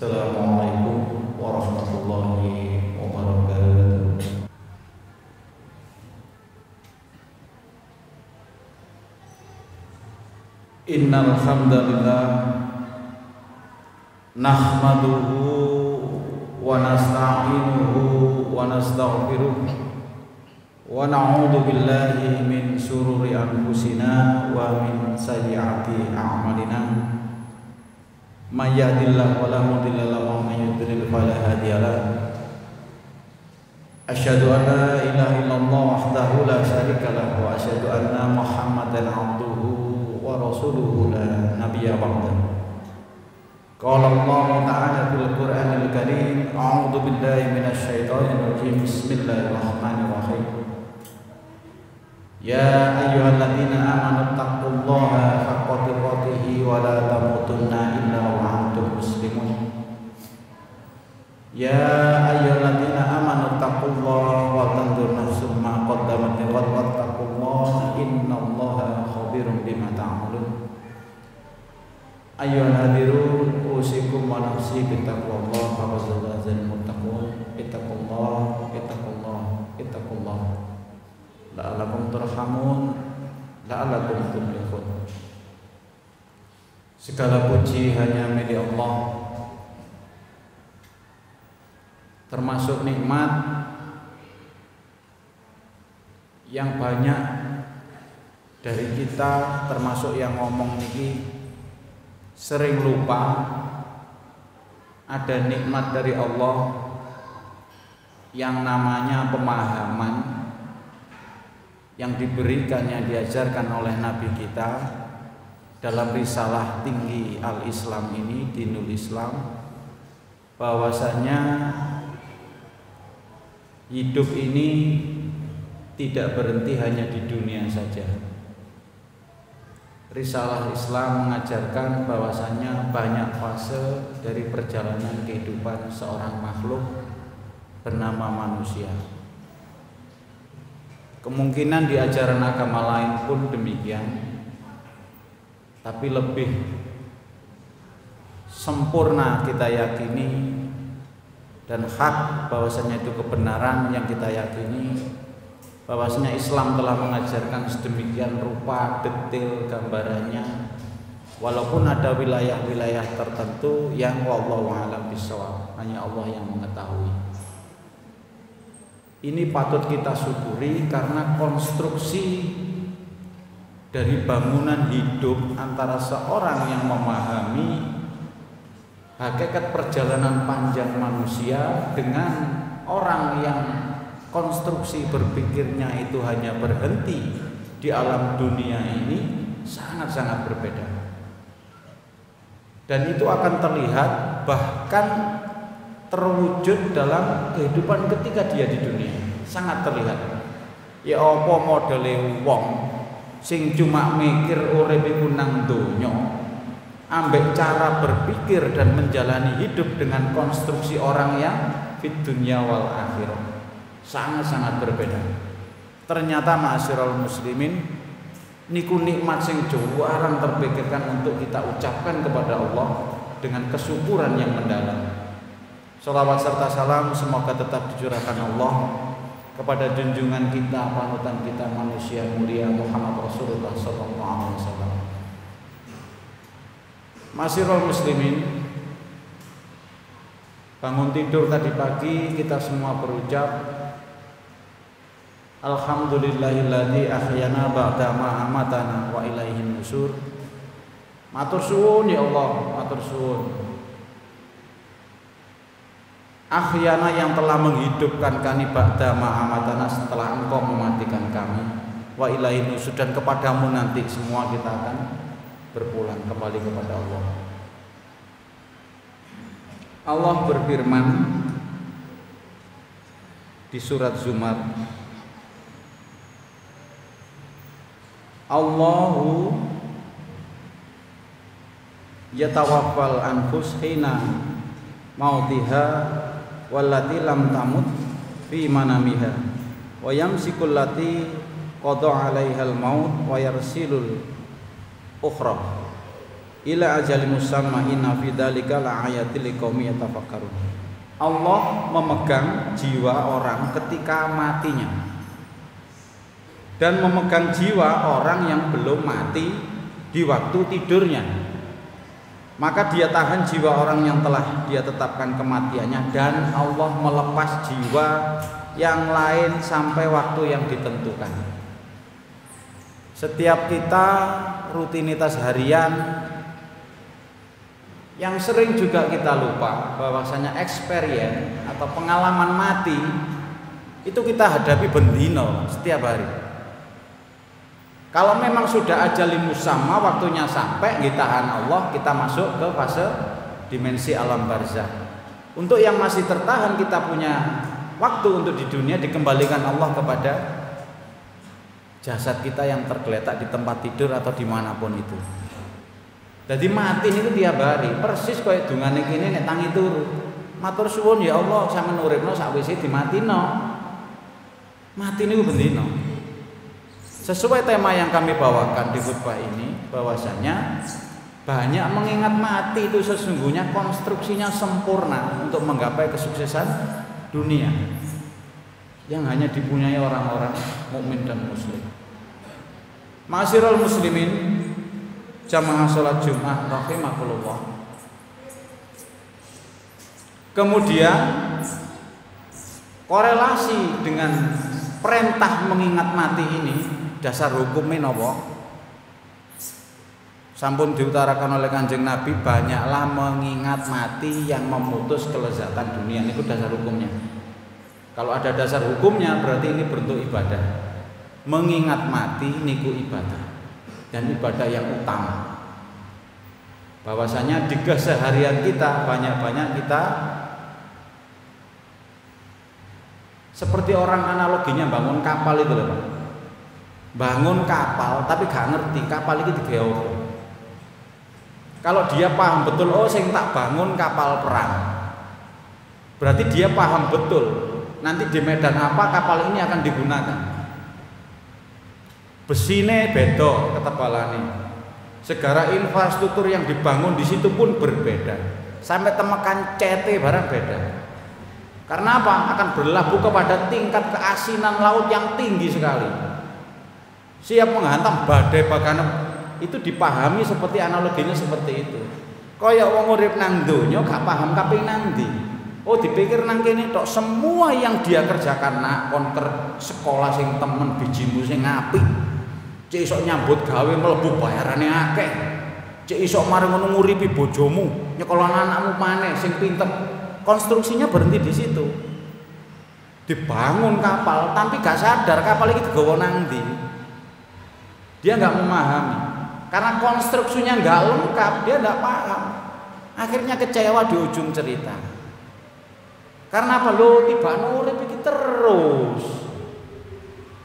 Assalamualaikum warahmatullahi wabarakatuh. Innal hamdalillah nahmaduhu wa nasta'inuhu wa nastaghfiruh wa na'udzu billahi min shururi anfusina wa min sayyiati a'malina. May yahdihillahu fala mudilla lahu wa may yudlil fala hadiya lahu. Asyhadu an la ilaha illallah wahdahu la syarika lahu wa asyhadu anna Muhammadan abduhu wa rasuluhu la nabiyya ba'dahu. Qala Allah ta'ala fil Qur'anil Karim, a'udzu billahi minasy syaithanir rajim. Bismillahirrahmanirrahim. Ya ayyuhalladzina amanu taqullaha haqqa tuqatih wa la tamutunna illa wa antum muslimun. Ya ayyuhalladzina amanu taqullaha wa tanzur nafsum ma qaddamat lighad wattaqullaha innallaha khabirum bima ta'malun. Ayyuhal hadirun usikum wa nafsi bittaqwallahi faqad muttaqun. Ittaqullah la'allakum turhamun la'allakum tuflihun. Segala puji hanya milik Allah, termasuk nikmat yang banyak dari kita, termasuk yang ngomong ini sering lupa ada nikmat dari Allah yang namanya pemahaman yang diberikan, yang diajarkan oleh Nabi kita dalam risalah tinggi al-Islam ini, dinul Islam, bahwasanya hidup ini tidak berhenti hanya di dunia saja. Risalah Islam mengajarkan bahwasanya banyak fase dari perjalanan kehidupan seorang makhluk bernama manusia. Kemungkinan di ajaran agama lain pun demikian, tapi lebih sempurna kita yakini dan hak bahwasanya itu kebenaran yang kita yakini, bahwasanya Islam telah mengajarkan sedemikian rupa detail gambarannya, walaupun ada wilayah-wilayah tertentu yang wallahu a'lam bishawab, hanya Allah yang mengetahui. Ini patut kita syukuri karena konstruksi dari bangunan hidup antara seorang yang memahami hakikat perjalanan panjang manusia dengan orang yang konstruksi berpikirnya itu hanya berhenti di alam dunia ini sangat-sangat berbeda. Dan itu akan terlihat bahkan terwujud dalam kehidupan ketika dia di dunia, sangat terlihat. Ya apa modele wong sing cuma mikir urip iku nang donya, ambek cara berpikir dan menjalani hidup dengan konstruksi orang yang fid dunya wal akhirah sangat-sangat berbeda. Ternyata ma'asyiral muslimin niku nikmat sing jarang terpikirkan untuk kita ucapkan kepada Allah dengan kesyukuran yang mendalam. Salawat serta salam semoga tetap dicurahkan Allah kepada junjungan kita, panutan kita, manusia mulia Muhammad Rasulullah sallallahu alaihi wasallam. Ma'asyiral muslimin, bangun tidur tadi pagi kita semua berucap alhamdulillahilladzi ahyana ba'da ma amatana wa ilaihin nusur. Matur suwun ya Allah, matur suwun. Ahyana yang telah menghidupkan kami ba'da ma amatana, setelah Engkau mematikan kami, wa ilaihin nusur, dan kepadamu nanti semua kita akan berpulang kembali kepada Allah. Allah berfirman di surat Zumar, Allahu yatawaffal anfus hina mautiha wallati lam tamut fi manamiha wa yamsikul lati qada 'alaihal maut wa yarsilul ukhra ila ajali musamma inna fi dzalika laayatil liqaumi yatafakkarun. Allah memegang jiwa orang ketika matinya dan memegang jiwa orang yang belum mati di waktu tidurnya. Maka dia tahan jiwa orang yang telah dia tetapkan kematiannya, dan Allah melepas jiwa yang lain sampai waktu yang ditentukan. Setiap kita rutinitas harian yang sering juga kita lupa bahwasanya experience atau pengalaman mati itu kita hadapi bendino setiap hari. Kalau memang sudah ajali musamma, waktunya sampai, ditahan Allah, kita masuk ke fase dimensi alam barzakh. Untuk yang masih tertahan, kita punya waktu untuk di dunia, dikembalikan Allah kepada jasad kita yang tergeletak di tempat tidur atau dimanapun itu. Jadi mati itu tiap hari, persis kayak dungane kene nek tangi turu. Matur suwun ya Allah, sampeyan uripno sakwise dimatino. Mati niku bendino. Sesuai tema yang kami bawakan di khutbah ini, bahwasanya banyak mengingat mati itu sesungguhnya konstruksinya sempurna untuk menggapai kesuksesan dunia yang hanya dipunyai orang-orang mukmin dan muslim. Ma'asyiral muslimin, jamaah salat Jumat rahimakumullah. Kemudian korelasi dengan perintah mengingat mati ini, dasar hukumnya napa? Sampun diutarakan oleh Kanjeng Nabi, banyaklah mengingat mati yang memutus kelezatan dunia. Ini dasar hukumnya. Kalau ada dasar hukumnya berarti ini bentuk ibadah. Mengingat mati niku ibadah, dan ibadah yang utama. Bahwasanya di keseharian kita banyak-banyak kita seperti orang analoginya bangun kapal itu loh Pak. Bangun kapal tapi gak ngerti kapal ini digawe apa. Kalau dia paham betul, oh sing tak bangun kapal perang, berarti dia paham betul nanti di medan apa kapal ini akan digunakan. Besine beda ketebalannya, segala infrastruktur yang dibangun di situ pun berbeda, sampai temekan CT barang beda. Karena apa? Akan berlabuh kepada tingkat keasinan laut yang tinggi sekali. Siap menghantam badai, bahkan itu dipahami seperti analoginya seperti itu. Kaya wong urip nang donya gak paham kabeh nang ndi. Oh dipikir nang kene tok, semua yang dia kerjakan nak konter sekolah sing temen bijimu sing apik. Cek iso nyambut gawe mlebu bayarane akeh. Cek iso mari ngono nguripi bojomu, nyekolahno anakmu maneh sing pinter. Konstruksinya berhenti di situ. Dibangun kapal tapi gak sadar kapal iki digawa nang ndi. Dia nggak memahami karena konstruksinya nggak lengkap, dia nggak paham. Akhirnya kecewa di ujung cerita. Karena apa? Lo tiba nurip iki terus.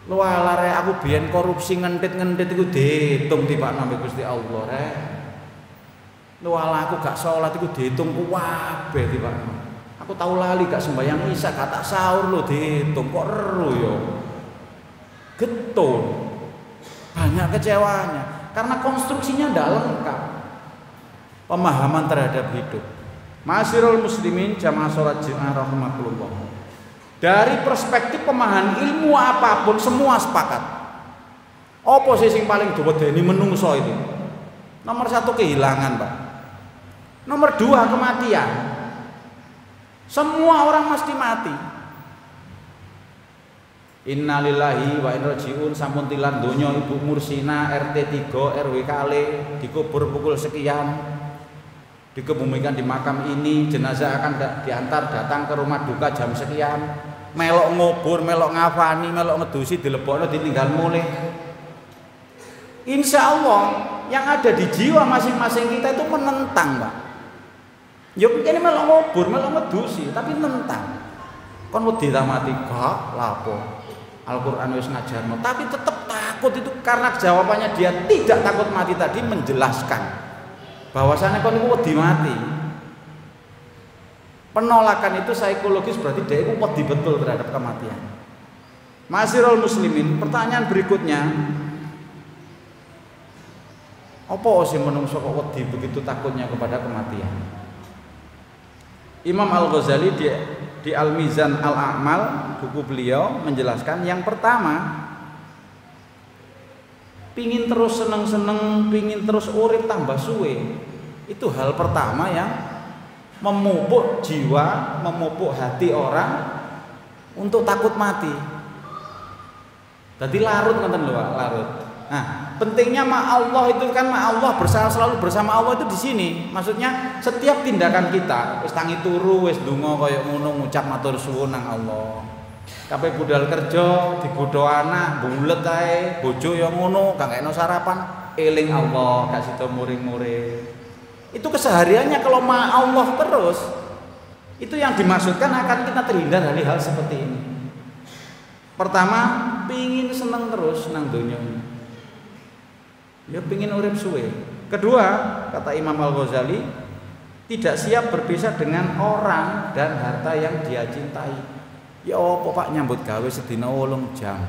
Lo alare aku biyen korupsi ngentit-ngentit iku diitung tiba nang Gusti Allah rek. Lo ala aku gak salat iku diitung kabeh tiba. Aku tahu lali gak sembahyang isya, gak tak sahur lo diitung kok ero yo. Getun. Banyak kecewanya karena konstruksinya tidak lengkap pemahaman terhadap hidup. Ma'asyiral muslimin jamaah salat Jumat rahimakumullah. Dari perspektif pemahaman ilmu apapun semua sepakat. Apa sih sing paling diwedeni menungso itu? Nomor 1 kehilangan, Pak. Nomor 2 kematian. Semua orang mesti mati. Innalillahi wa inna rajiun, sampun tilan donya Ibu Mursina RT 3 RW kali dikubur pukul sekian, dikebumikan di makam ini, jenazah akan diantar datang ke rumah duka jam sekian, melok ngubur, melok ngafani, melok ngedusi, dilebokno ditinggal mulih. Insya Allah yang ada di jiwa masing-masing kita itu menentang, Pak. Yuk ini melok ngubur, melok ngedusi, tapi menentang. Kon wedi ta mati gak lapo. Al-Quran wis ngajarno, tapi tetap takut itu karena jawabannya dia tidak takut mati tadi menjelaskan bahwasannya kon iku wedi mati. Penolakan itu psikologis berarti dia itu wedi betul terhadap kematian. Ma'asyiral muslimin, pertanyaan berikutnya, Apa sih menungso kok wedi begitu takutnya kepada kematian? Imam Al-Ghazali di Al-Mizan Al-A'mal, buku beliau menjelaskan yang pertama, pingin terus seneng-seneng, pingin terus urip tambah suwe. Itu hal pertama yang memupuk jiwa, memupuk hati orang untuk takut mati. Jadi larut ngoten lho, larut. Nah, pentingnya Allah itu kan Allah selalu bersama Allah itu di sini. Maksudnya setiap tindakan kita, wis tangi turu, wis ndonga kaya ngono, ngucap matur suwun nang Allah. Kabeh budal kerja, digodho anak, bulet ae, bojo ya ngono, gak kena sarapan, eling Allah, gak sida muring-muring. Itu kesehariannya kalau Allah terus. Itu yang dimaksudkan akan kita terhindar dari hal seperti ini. Pertama, pingin seneng terus nang donya. Ya pingin urip suwe. Kedua, kata Imam Al-Ghazali, tidak siap berpisah dengan orang dan harta yang dia cintai. Ya apa Pak nyambut gawe sedina 8 jam.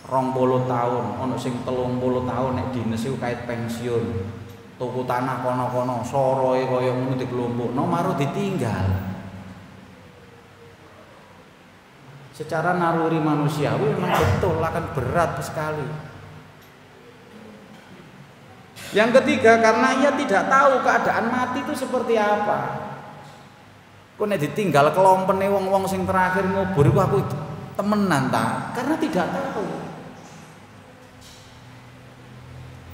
20 tahun, ono sing 30 tahun nek dinas iku kait pensiun. Tuku tanah kono-kono, soroe kaya ngono dikelompokno maru ditinggal. Secara naluri manusiawi memang betul akan berat sekali. Yang ketiga, karena ia tidak tahu keadaan mati itu seperti apa. Kok nek ditinggal kelompene wong-wong sing terakhir ngubur iku aku temenan ta? Karena tidak tahu.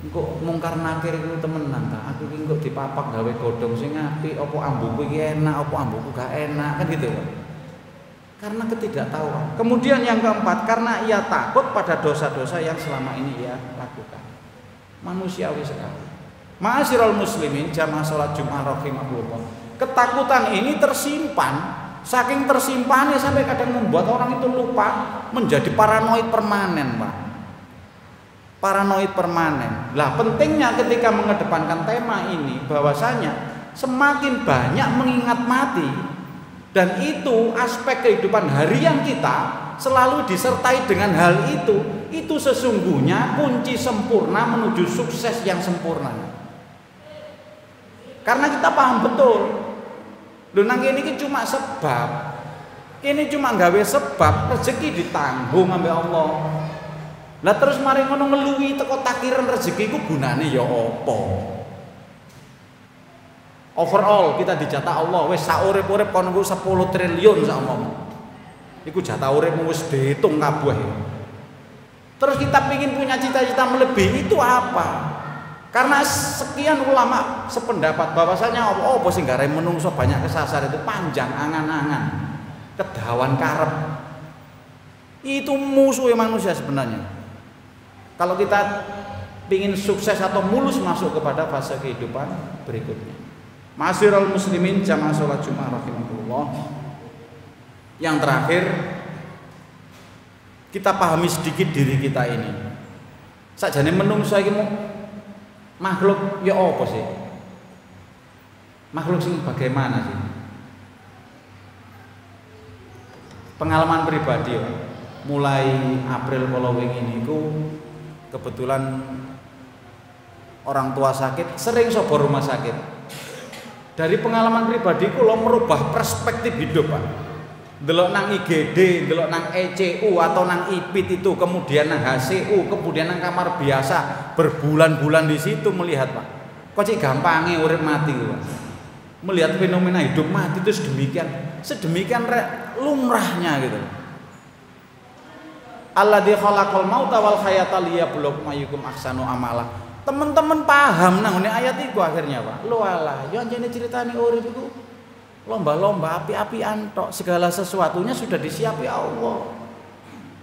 Engko mungkar nakir iku temenan ta? Aku iki kok dipapak gawe godhong sing apik, apa ambuku iki enak, apa ambuku gak enak, kan gitu. Karena ketidaktahuan. Kemudian yang keempat, karena ia takut pada dosa-dosa yang selama ini ia lakukan. Manusiawi sekali. Ma'asyiral muslimin, jamaah salat Jumat rahimahullah. Ketakutan ini tersimpan, saking tersimpannya sampai kadang membuat orang itu lupa, menjadi paranoid permanen, Pak. Paranoid permanen. Lah pentingnya ketika mengedepankan tema ini bahwasanya semakin banyak mengingat mati dan itu aspek kehidupan harian kita selalu disertai dengan hal itu sesungguhnya kunci sempurna menuju sukses yang sempurna. Karena kita paham betul, lho nang kene iki cuma sebab. Kene cuma gawe sebab, rezeki ditanggung ambek Allah. Lah terus mari ngono ngeluwi teko takiran rezeki iku gunane ya apa? Overall kita dijatah Allah wis sak urip-urip kon 10 triliun sak omong. Iku jatah uripmu wis diitung kabeh. Terus kita pingin punya cita-cita melebihi itu apa? Karena sekian ulama sependapat bahwasanya apa sing gare menungso banyak kesasar itu panjang angan-angan, kedawan karep. Itu musuhnya manusia sebenarnya. Kalau kita pingin sukses atau mulus masuk kepada fase kehidupan berikutnya. Ma'asyiral muslimin jamaah salat Jumat rahimahullah. Yang terakhir, kita pahami sedikit diri kita ini. Sakjane menungso iki makhluk ya apa sih? Makhluk sing bagaimana sih? Pengalaman pribadi ya. Mulai April kalau wingi niku kebetulan orang tua sakit, sering sobo rumah sakit. Dari pengalaman pribadi kula merubah perspektif hidup, Pak. Delok nang IGD, delok nang ECU atau nang IPIT itu, kemudian nang HCU, kemudian nang kamar biasa, berbulan-bulan di situ melihat, Pak. Kok cik gampange urip mati, Pak. Melihat fenomena hidup mati itu sedemikian lumrahnya gitu. Alladzi khalaqal mauta wal hayata liyabluwakum ayyukum ahsanu amala. Teman-teman paham nang ngene ayat iku akhirnya, Pak. Lho alah, yo anjene critani urip iku lomba-lomba api-apian tok, segala sesuatunya sudah disiapi Allah.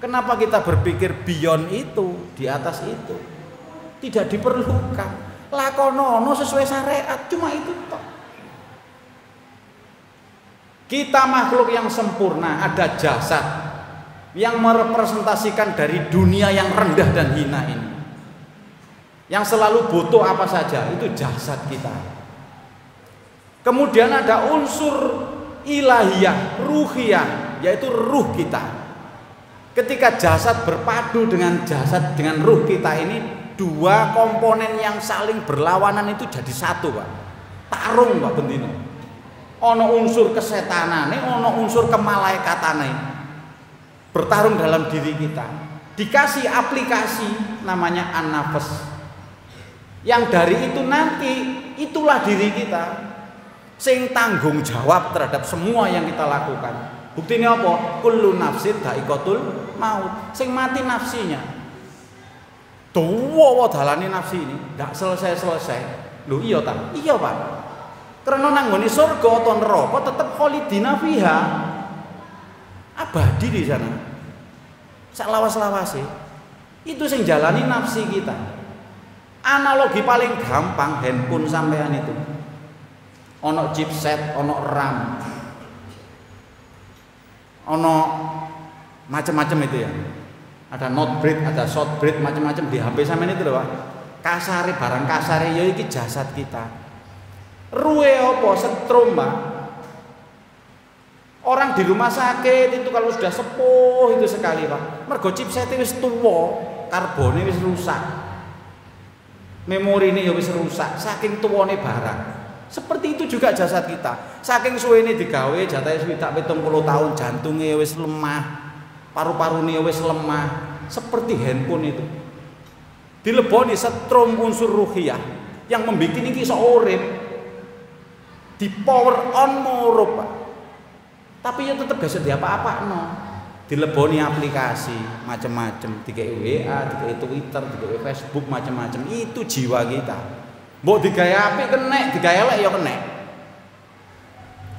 Kenapa kita berpikir beyond itu, di atas itu? Tidak diperlukan. Lakonono sesuai syariat, cuma itu tok. Kita makhluk yang sempurna, ada jasad yang merepresentasikan dari dunia yang rendah dan hina ini. Yang selalu butuh apa saja, itu jasad kita. Kemudian ada unsur ilahiyah, ruhiyah, yaitu ruh kita. Ketika jasad berpadu dengan jasad, dengan ruh kita ini Dua komponen yang saling berlawanan itu jadi satu, Pak. Tarung, Pak, bendino. Ono unsur kesetanane, ono unsur kemalaikatane. Bertarung dalam diri kita. Dikasih aplikasi namanya an-nafas. Yang dari itu nanti itulah diri kita. Sing tanggung jawab terhadap semua yang kita lakukan. Buktinya apa? Kullu nafsin dha'iqatul maut. Sing mati nafsinya. Tuwa dalane nafsi ini, ndak selesai-selesai. Lho iya ta? Iya, Pak. Karena nang nggone surga atau neraka tetep khalidina fiha. Abadi di sana. Sak lawas-lawase. Itu sing jalani nafsi kita. Analogi paling gampang handphone sampean itu. Ono chipset, ono RAM. Ono macam-macam itu ya. Ada not breed, ada short breed, macam-macam di HP sampean itu loh, Pak. Kasare barang kasare ya iki jasad kita. Ruwe apa setrum, Pak. Orang di rumah sakit itu kalau sudah sepuh itu sekali, Pak. Mergo chipsete wis tuwa, karbone wis rusak. Memori ini ya wis rusak, saking tuwane barang. Seperti itu juga jasad kita. Saking suwene digawe jatahe swidak 70 tahun, jantunge wis lemah. Paru-parune wis lemah, seperti handphone itu. Dileboni setrum unsur ruhiyah yang membuat ini iso urip. Di power on murup, Pak. Tapi ya tetep gak sedia apa-apa, no. Dileboni aplikasi macam-macam, dikei WA, dikei Twitter, dikei Facebook, macam-macam. Itu jiwa kita. Mbok digaya apik kenek, digaya elek ya kenek.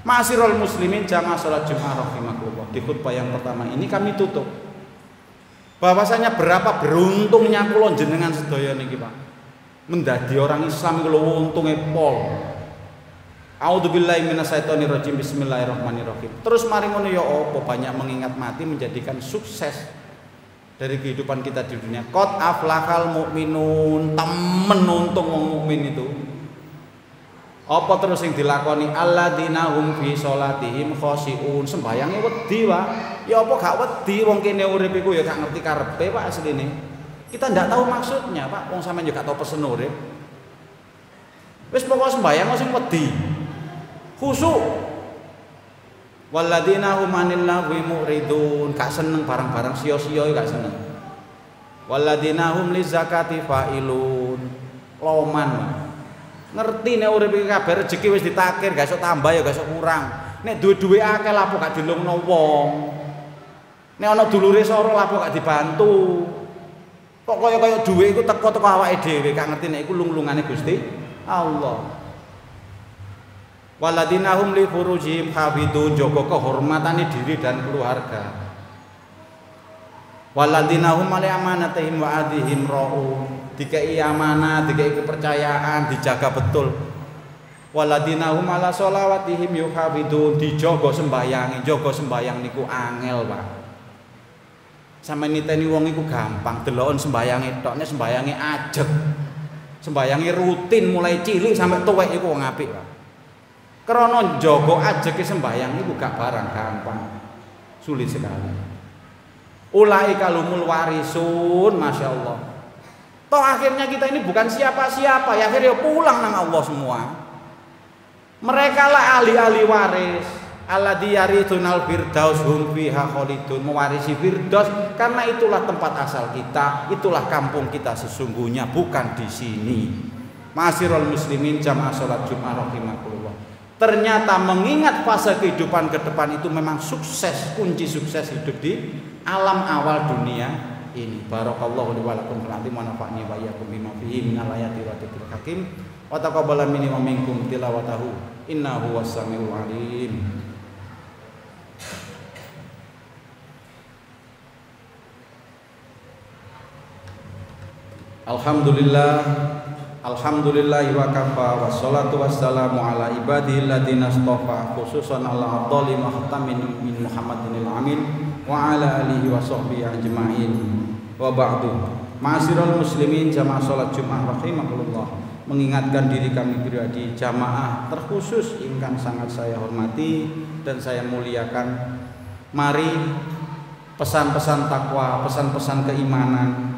Ma'asyiral muslimin jamaah salat Jumat rahimakumullah. Di khutbah yang pertama ini kami tutup bahwasanya berapa beruntungnya kula jenengan sedaya niki, Pak. Mendadi orang Islam kula untunge pol. A'udzubillahi minasyaitonirrajim. Bismillahirrahmanirrahim. Terus mari ngono ya apa banyak mengingat mati menjadikan sukses dari kehidupan kita di dunia. Qad aflahal mukminun, temen untung wong mukmin itu. Apa terus yang dilakoni? Alladzina hum fi sholatihim khoshi'un. Sembayange wedi, Pak. Ya apa gak wedi wong kene urip iku ya gak ngerti karepe, Pak, asline. Kita ndak tahu maksudnya, Pak. Wong sampean juga tahu pesen urip. Wis pokok sembayang sing wedi. Khusyuk. Walladzina hum 'anil lagwi mu'ridun. Gak seneng barang-barang sia-sia gak seneng. Walladzina hum lizakati fa'ilun. Loman, Pak. Ngerti nek urip iki kabeh rezeki wis ditakir, gak iso tambah ya gak iso kurang. Nek duwe-duwe akeh lapo gak dilungno wong. Nek ana dulure soro lapo gak dibantu. Kok kaya duwe iku teko awake dhewe, gak ngerti nek iku lung-lungane Gusti Allah. Waladina hum li furujihim hafidun, jaga kehormatane diri dan keluarga. Waladina hum li amanatihim wa adihim raun. Dikei amanah, dikei kepercayaan, dijaga betul. Waladina hum ala sholawatihim yuhafidun, dijaga sembayange. Jaga sembayang niku angel, Pak. Sampe niteni wong iku gampang, deloken sembayange tok, nek sembayange ajeg. Sembayange rutin mulai cilik sampai tuwek iku wong apik, Pak. Krana jaga ajege sembayang iku gak barang gampang. Sulit sekali. Ulaika lumul warisun, masyaallah. Toh akhirnya kita ini bukan siapa-siapa, ya akhirnya pulang nang Allah semua. Mereka lah ahli-ahli waris. Alladzi yarithunal firdaus hum fiha khalidun, mewarisi firdaus karena itulah tempat asal kita, itulah kampung kita sesungguhnya, bukan di sini. Ma'asyiral muslimin jamaah salat Jumat rahimakumullah. Ternyata mengingat fase kehidupan ke depan itu memang sukses, kunci sukses hidup di alam awal dunia ini. Barakallahu li wa lakum fil ardi wa nafa'ni wa iyyakum bima fihi minal ayati wa dzikril hakim wa taqabbala minni wa minkum tilawatahu innahu was-sami'ul 'alim. Alhamdulillahi wa kafa wassalatu wassalamu ala ibadihi alladziina istafa khususan ala afdali mahtamin min Muhammadinil amin wa ala alihi wa sahbihi ajma'in wa ba'du. Ma'asyiral muslimin jamaah salat Jumat rahimakumullah, mengingatkan diri kami pribadi jamaah terkhusus ingkang sangat saya hormati dan saya muliakan. Mari pesan-pesan takwa, pesan-pesan keimanan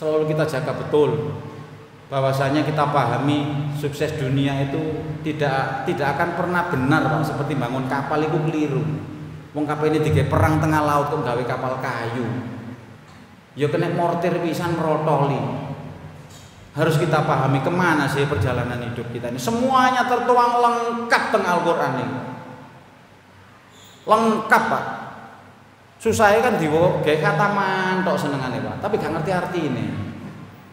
selalu kita jaga betul. Bahwasanya kita pahami sukses dunia itu tidak akan pernah benar Pak. Seperti bangun kapal itu keliru. Wong kapal ini digawe perang tengah laut kok gawe kapal kayu. Ya kena mortir pisan merotoli. Harus kita pahami kemana sih perjalanan hidup kita ini. Semuanya tertuang lengkap tengah Al-Qur'an ini. Lengkap Pak. Susahnya kan diwo gawe kata mantok senengane Pak, tapi gak ngerti arti ini.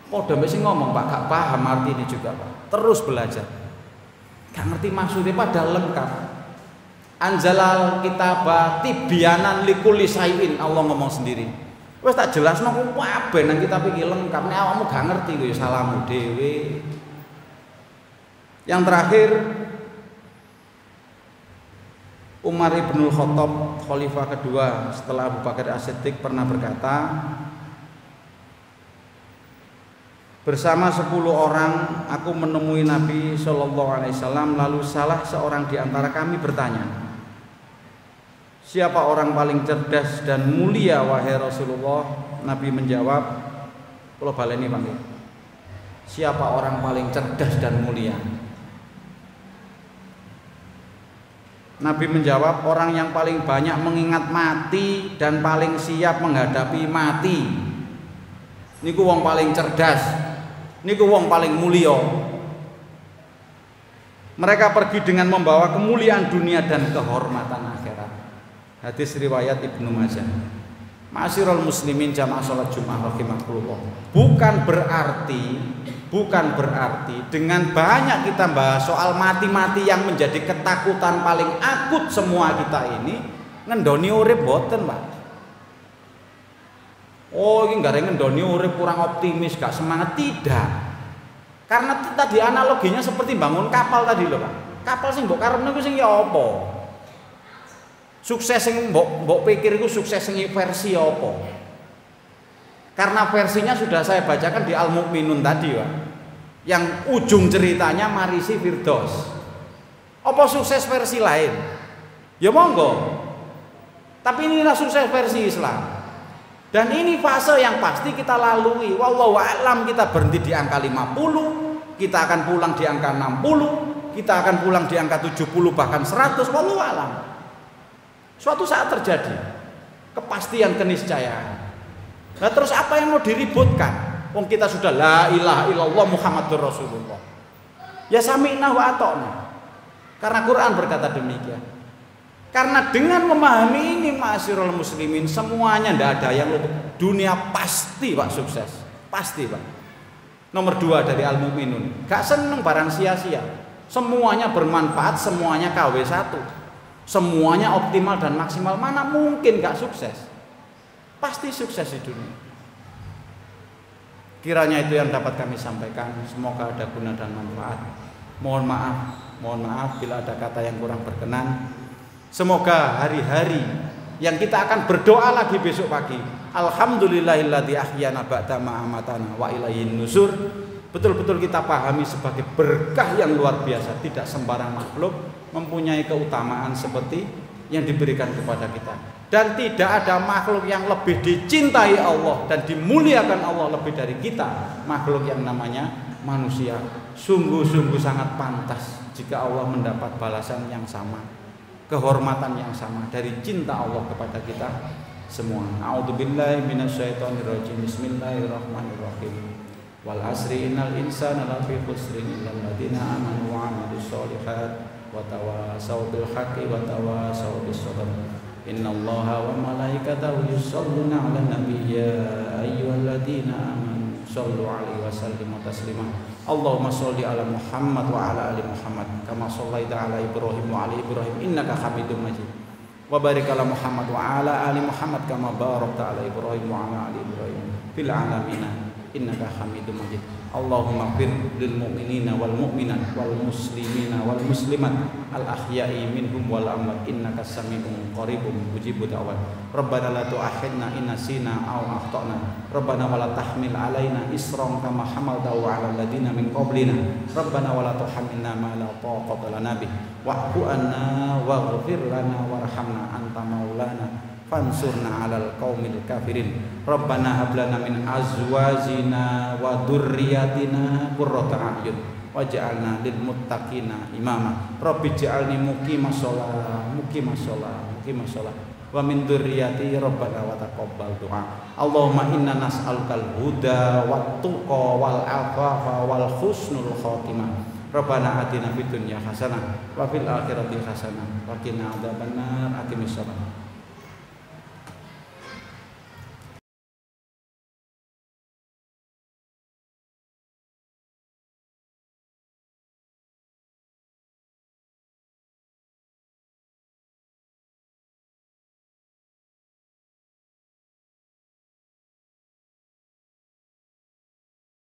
Padha mbek sing ngomong Pak gak paham arti ini juga Pak. Terus belajar. Gak ngerti maksudnya padahal lengkap. Anzalal kitaba tibyanan likulli syai'in, Allah ngomong sendiri. Wes tak jelasno ku kabeh nang kitab iki lengkap. Nek awakmu gak ngerti ku ya salahmu dhewe. Yang terakhir Umar ibnul Khattab, khalifah kedua setelah Abu Bakar As-Siddiq pernah berkata, bersama 10 orang aku menemui Nabi Shallallahu Alaihi Wasallam, lalu salah seorang di antara kami bertanya, siapa orang paling cerdas dan mulia wahai Rasulullah? Nabi menjawab, kalau baleni panggil, siapa orang paling cerdas dan mulia? Nabi menjawab, orang yang paling banyak mengingat mati dan paling siap menghadapi mati. Niku wong paling cerdas, niku wong paling mulia. Mereka pergi dengan membawa kemuliaan dunia dan kehormatan akhirat. Hadis riwayat Ibnu Majah. Ma'asyiral muslimin jamaah salat Jumat rahimakumullah. Bukan berarti dengan banyak kita bahas soal mati-mati yang menjadi ketakutan paling akut semua kita ini ngendoni urip boten, Pak. Oh, ini gak ngendoni urip kurang optimis, gak semangat, tidak. Karena tadi analoginya seperti bangun kapal tadi loh, Pak. Kapal sing mbok karepne ku sing ya apa? Sukses sing mbok pikir iku sukses sing versi apa? Karena versinya sudah saya bacakan di Al-Mu'minun tadi, Pak. Yang ujung ceritanya marisi Firdaus. Apa sukses versi lain? Ya monggo. Tapi inilah sukses versi Islam. Dan ini fase yang pasti kita lalui. Wallahu a'lam, kita berhenti di angka 50, kita akan pulang di angka 60, kita akan pulang di angka 70 bahkan 100. Wallahu a'lam. Suatu saat terjadi kepastian keniscayaan. Nah terus apa yang mau diributkan? Wong kita sudah la ilaha illallah Muhammadur Rasulullah. Ya sami'na wa ata'na. Karena Quran berkata demikian. Karena dengan memahami ini ma'asyiral muslimin, semuanya tidak ada yang luput. Dunia pasti Pak sukses. Pasti Pak. Nomor 2 dari Al-Mu'minun. Gak seneng barang sia-sia. Semuanya bermanfaat, semuanya KW1. Semuanya optimal dan maksimal. Mana mungkin gak sukses? Pasti sukses di dunia. Kiranya itu yang dapat kami sampaikan. Semoga ada guna dan manfaat. Mohon maaf bila ada kata yang kurang berkenan. Semoga hari-hari yang kita akan berdoa lagi besok pagi, alhamdulillahilladzi ahyana ba'da ma amatana wa ilaihin nusur, betul-betul kita pahami sebagai berkah yang luar biasa. Tidak sembarang makhluk mempunyai keutamaan seperti yang diberikan kepada kita. Dan tidak ada makhluk yang lebih dicintai Allah dan dimuliakan Allah lebih dari kita, makhluk yang namanya manusia. Sungguh-sungguh sangat pantas jika Allah mendapat balasan yang sama, kehormatan yang sama dari cinta Allah kepada kita semua. A'udzubillahi minasyaitonirrajim. Bismillahirrahmanirrahim. Wal asri innal insana lafi khusrin illal ladzina amanu wa 'amilus sholihat wa tawasaw bil haqqi wa tawasaw bis sabr. Innallaha wa malaikatahu yusholluna 'alan nabiy ya ayyuhalladzina amanu shollu 'alaihi wa sallimu taslima. Allahumma sholli ala Muhammad wa ala ali Muhammad kama shallaita ala Ibrahim wa ali Ibrahim innaka Hamidum Majid. Wa barik ala Muhammad wa ala ali Muhammad kama barakta ala Ibrahim wa ala ali Ibrahim fil alamin innaka Hamidum Majid. Allahumma fir lil mu'minina wal mu'minat wal muslimina wal muslimat al ahya'i minhum wal amwat innaka sami'un qaribun mujibud da'wat. Rabbana la tu'akhidna in nasina aw akhtana. Rabbana wa la tahmil alaina isran kama hamaltahu 'alal ladzina min qablina. Rabbana wa la tuhammilna ma la taqata lana bih wa'fu 'anna waghfir lana warhamna anta maulana fansurna 'alal qaumil kafirin. Rabbana hab lana min azwajina wa dzurriyyatina qurrata a'yun waj'alna lil muttaqina imama. Rabbi ij'alni muqimas shalah wa min dzurriyyati rabbana wa taqabbal du'a. Allahumma inna nas'alukal huda wat tuqa wal afafa wal husnul khotimah. Rabbana atina fid dunya hasanah wa fil akhirati hasanah wa qina adzabannar. Aqimissalah.